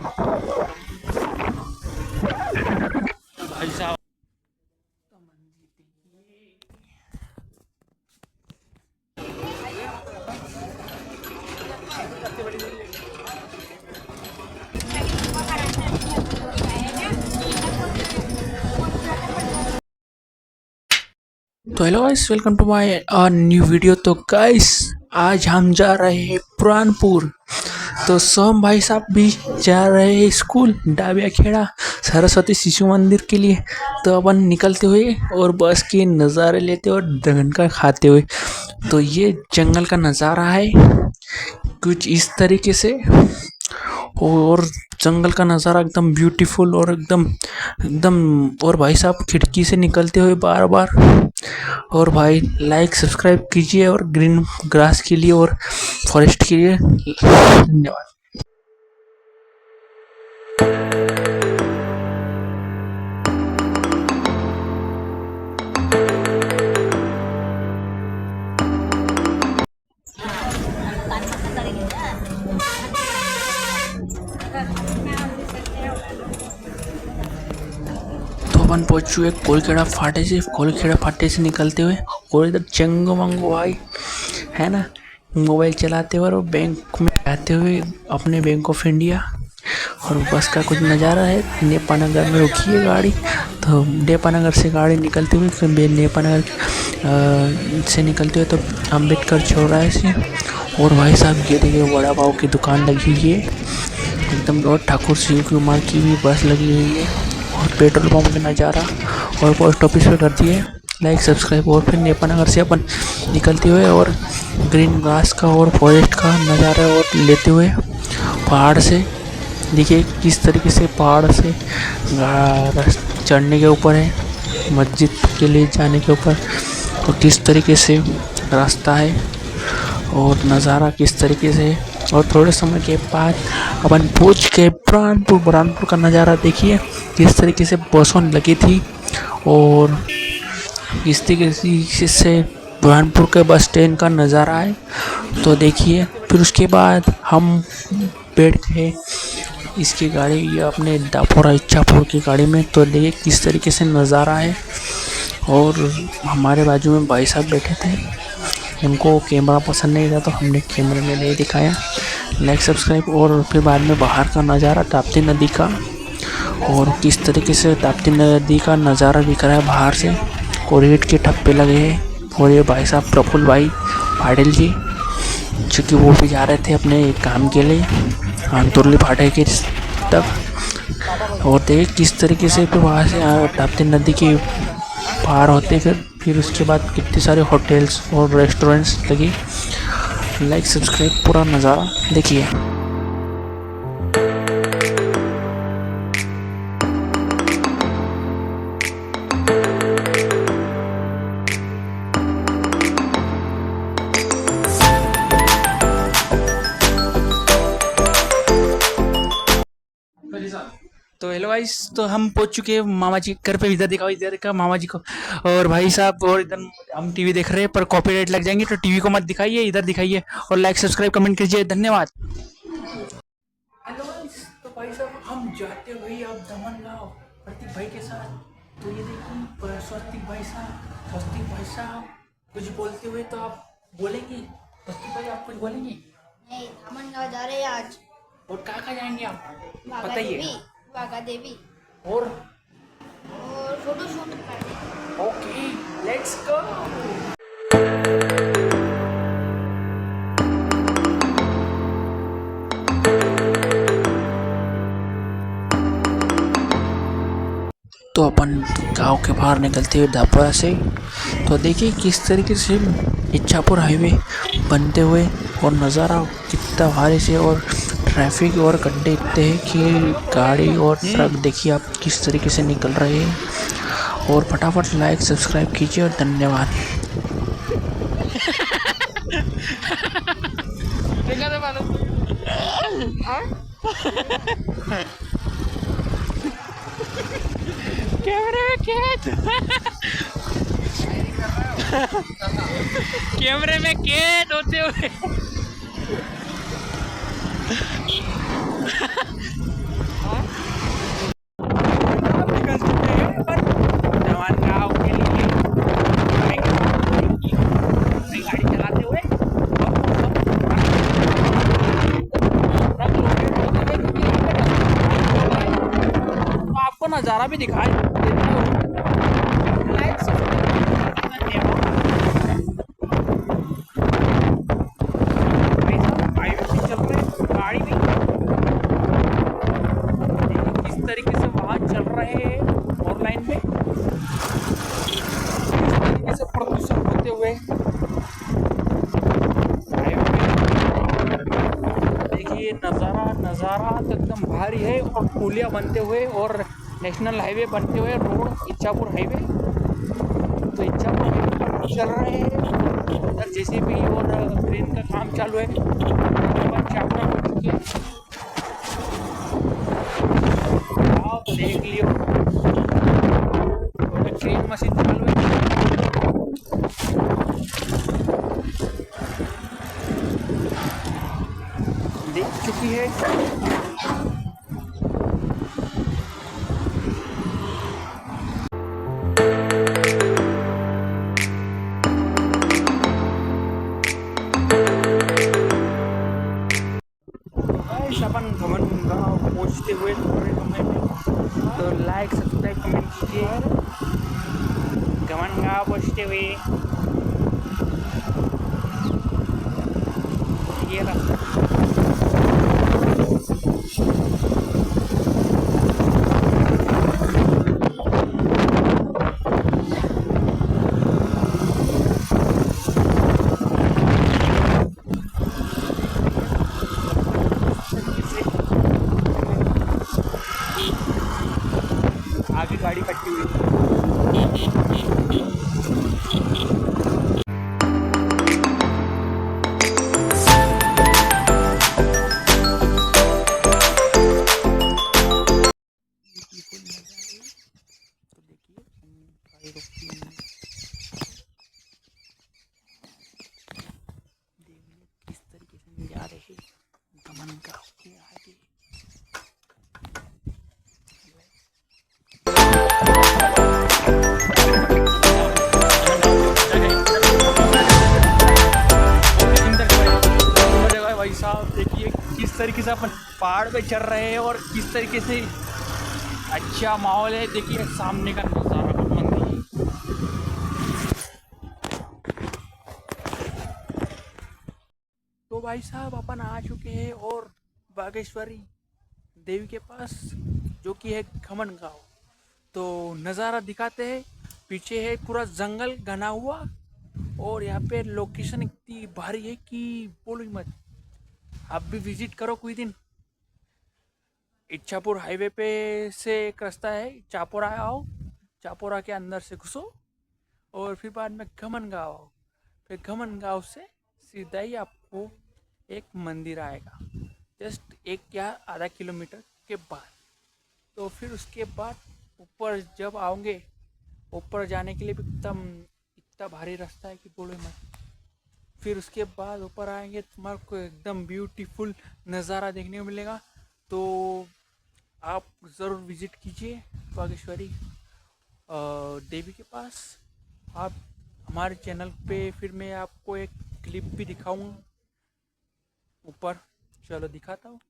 भाई साहब तो hello guys, welcome to my new video. तो गाइस आज हम जा रहे हैं बुरहानपुर। तो सोम भाई साहब भी जा रहे हैं स्कूल डाबिया खेड़ा सरस्वती शिशु मंदिर के लिए। तो अपन निकलते हुए और बस के नज़ारे लेते और दगनका खाते हुए। तो ये जंगल का नज़ारा है कुछ इस तरीके से, और जंगल का नज़ारा एकदम ब्यूटीफुल और एकदम एकदम। और भाई साहब खिड़की से निकलते हुए बार बार। और भाई लाइक सब्सक्राइब कीजिए और ग्रीन ग्रास के लिए और फॉरेस्ट के लिए धन्यवाद। तो अपन पहुंच चुके कोलखेड़ा फाटे से निकलते हुए, और इधर चंगो मंगो भाई है ना, मोबाइल चलाते हुए और बैंक में जाते हुए अपने बैंक ऑफ इंडिया। और बस का कुछ नज़ारा है। नेपानगर में रुकी है गाड़ी। तो नेपानगर से गाड़ी निकलते हुए फिर नेपानगर से निकलते हुए तो अम्बेडकर चौराहे से। और भाई साहब ये देखिए बड़ा पाव की दुकान लगी हुई है एकदम। और ठाकुर सिंह कुमार की भी बस लगी हुई है। और पेट्रोल पंप का नज़ारा और पोस्ट ऑफिस पे कर दिए लाइक सब्सक्राइब। और फिर नेपानगर से अपन निकलते हुए और ग्रीन घास का और फॉरेस्ट का नज़ारा और लेते हुए पहाड़ से, देखिए किस तरीके से पहाड़ से चढ़ने के ऊपर है मस्जिद के लिए जाने के ऊपर, तो किस तरीके से रास्ता है और नज़ारा किस तरीके से। और थोड़े समय के बाद अपन पहुंच गए बुरहानपुर का नज़ारा देखिए किस तरीके से बसों लगी थी और इस तरीके से बुरहानपुर के बस स्टैंड का नज़ारा है। तो देखिए फिर उसके बाद हम बैठ गए इसकी गाड़ी, ये अपने डापोरा इच्छापुर की गाड़ी में। तो देखिए किस तरीके से नज़ारा है। और हमारे बाजू में भाई साहब बैठे थे, उनको कैमरा पसंद नहीं था तो हमने कैमरे में नहीं दिखाया। Like subscribe. और फिर बाद में बाहर का नज़ारा ताप्ती नदी का, और किस तरीके से ताप्ती नदी का नज़ारा दिख रहा है बाहर से। और ईंट के ठप्पे लगे हैं। और ये भाई साहब प्रफुल्ल भाई पाटिल जी, जो कि वो भी जा रहे थे अपने काम के लिए अंतुरली फाटे के तक। और देख किस तरीके से फिर वहाँ से ताप्ती नदी के पार होते फिर उसके बाद कितने सारे होटल्स और रेस्टोरेंट्स लगी। लाइक सब्सक्राइब पूरा नज़ारा देखिए। तो हेलो गाइस, तो हम पहुंच चुके हैं मामा जी के घर पे। इधर दिखाओ, इधर का मामा जी को और भाई साहब। और इधर हम टीवी देख रहे हैं पर कॉपीराइट लग जाएंगे, तो टीवी को मत दिखाइए, इधर दिखाइए। और लाइक सब्सक्राइब कमेंट कीजिए, धन्यवाद। हेलो गाइस, तो भाई साहब हम जाते हुए अब दमन गाँव प्रतीक भाई के साथ। तो ये देखिए स्वस्तिक भाई साहब कुछ बोलते हुए, तो आप बोलेंगे स्वस्तिक भाई, आप कुछ बोलेंगे? नहीं, दमन गाँव जा रहे हैं आज। और कहाँ जाएंगे आप बताइए? वाघा देवी और फोटो शूट करने। Okay, let's go. तो अपन गांव के बाहर निकलते हुए डापोरा से, तो देखिए किस तरीके से इच्छापुर हाईवे बनते हुए और नज़ारा कितना भारी से, और ट्रैफिक और गड्ढे इतने हैं कि गाड़ी और ट्रक देखिए आप किस तरीके से निकल रहे हैं। और फटाफट लाइक सब्सक्राइब कीजिए और धन्यवाद। कैमरे में कैद होते हुए नज़ारा भी दिखाई देता हूँ। लाइक सब्सक्राइब धन्यवाद। भाई साहब हाईवे पे चल रहे हैं, गाड़ी भी देखिए किस तरीके से वाहन चल रहे हैं और लाइन में किस तरीके से प्रदूषण होते हुए हाईवे पे। देखिए नज़ारा नज़ारा तो एकदम भारी है और पुलिया बनते हुए और नेशनल हाईवे बनते हुए रोड इच्छापुर हाईवे। तो इच्छापुर हाईवे पर चल रहे हैं उधर जेसीबी और क्रेन का काम चालू है। अपन चापुरा हो चुके हैं, आप देख लियो और क्रेन मशीन चालू है। देख चुकी है। अपन घमन गाँव पहुँचते हुए थोड़े समय में, तो लाइक सब्सक्राइब कमेंट कीजिए। घमन गाँव पहुँचते हुए ये रास्ता आगे गाड़ी कटी हुई है। तो देखिए गाड़ी रुकती है, देखिए किस तरीके से जा रहे हैं घमन गाँव के आगे। भाई साहब देखिए किस तरीके से अपन पहाड़ पे चढ़ रहे हैं और किस तरीके से अच्छा माहौल है। देखिए सामने का नज़ारा मंदिर। तो भाई साहब अपन आ चुके हैं और बागेश्वरी देवी के पास, जो कि है घमन गाँव। तो नज़ारा दिखाते हैं। पीछे है पूरा जंगल घना हुआ और यहाँ पे लोकेशन इतनी भारी है कि बोलो ही मत। आप भी विजिट करो कोई दिन। इच्छापुर हाईवे पे से एक रास्ता है, चापोरा आओ, चापोरा के अंदर से घुसो और फिर बाद में घमन गाँव आओ। फिर घमन गाँव से सीधा ही आपको एक मंदिर आएगा, जस्ट 1 या आधा किलोमीटर के बाद। तो फिर उसके बाद ऊपर जब आओगे, ऊपर जाने के लिए भी एकदम इतना भारी रास्ता है कि बोलो मत। फिर उसके बाद ऊपर आएंगे तुम्हारे को एकदम ब्यूटीफुल नज़ारा देखने को मिलेगा। तो आप ज़रूर विज़िट कीजिए बागेश्वरी देवी के पास। आप हमारे चैनल पे फिर मैं आपको एक क्लिप भी दिखाऊंगा ऊपर, चलो दिखाता हूँ।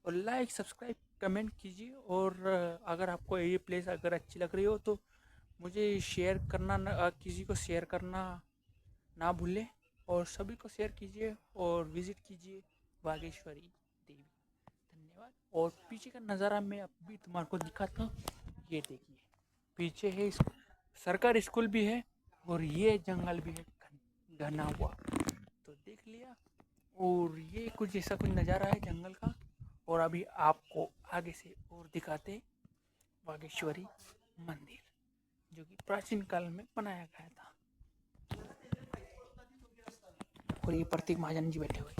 और लाइक सब्सक्राइब कमेंट कीजिए और अगर आपको ये प्लेस अगर अच्छी लग रही हो तो मुझे शेयर करना किसी को शेयर करना ना भूलें और सभी को शेयर कीजिए और विज़िट कीजिए बागेश्वरी देवी। धन्यवाद। और पीछे का नज़ारा मैं अभी तुम्हारे को दिखाता हूँ। ये देखिए पीछे है सरकारी स्कूल भी है और ये जंगल भी है घना हुआ, तो देख लिया। और ये कुछ ऐसा कुछ नज़ारा है जंगल का। और अभी आपको आगे से और दिखाते बागेश्वरी मंदिर, जो कि प्राचीन काल में बनाया गया था। और ये प्रतीक महाजन जी बैठे हुए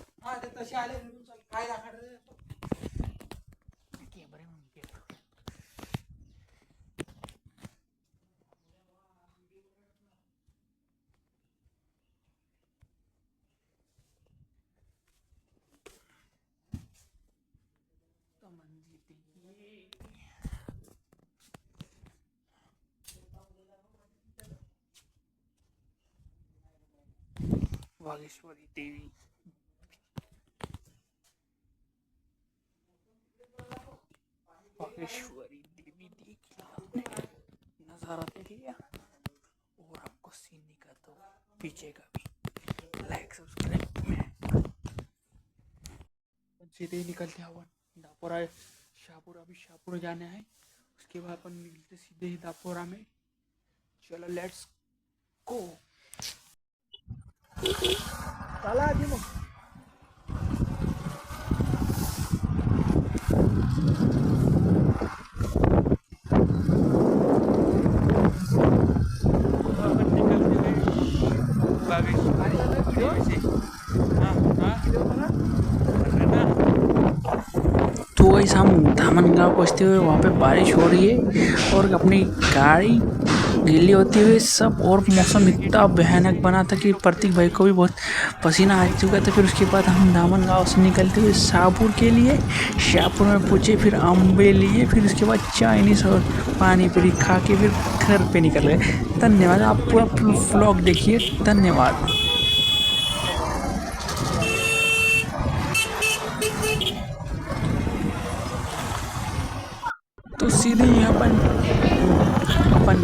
तो मंदिर देखिए। बागेश्वरी देवी, बागेश्वरी देवी देखिए। नज़ारा देख लिया और आपको सीन दिखाता हूँ पीछे का भी। लाइक सब्सक्राइब में सीधे ही निकलते हैं अपन दापोरा शाहपुरा। अभी शाहपुरा जाना है, उसके बाद अपन निकलते सीधे ही दापोरा में। चलो लेट्स गो। चला दिमो तो वैसे हम धामन गाँव पहुँचते हुए वहाँ पे बारिश हो रही है और अपनी गाड़ी गीली होती हुई सब, और मौसम इतना भयानक बना था कि प्रतीक भाई को भी बहुत पसीना आ चुका था। फिर उसके बाद हम धामन गाँव से निकलते हुए शाहपुर के लिए, शाहपुर में पूछे, फिर अम्बे लिए, फिर उसके बाद चाइनीज़ और पानी पूरी खा के फिर घर पे निकल गए। धन्यवाद, आप पूरा व्लॉग देखिए। धन्यवाद। तो सीधे ही अपन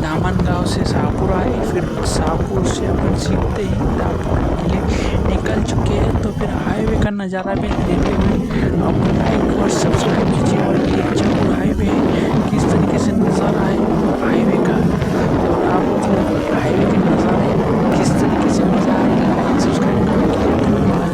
धामन गाँव से शाहपुर आए, फिर शाहपुर से अपन सीधे ही दापोरा के लिए निकल चुके हैं। तो फिर हाईवे का नज़ारा भी लेते हुए आप लाइक और सब्सक्राइब कीजिए। और ये जयपुर हाईवे किस तरीके से नज़ारा है हाईवे का, और आप हाईवे के नज़ारे किस तरीके से मज़ा आएगा, लाइक सब्सक्राइब करने के लिए धन्यवाद।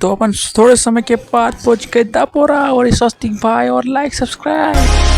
तो अपन थोड़े समय के बाद पहुंच गए दापोरा। और स्वस्तिक भाई और लाइक सब्सक्राइब।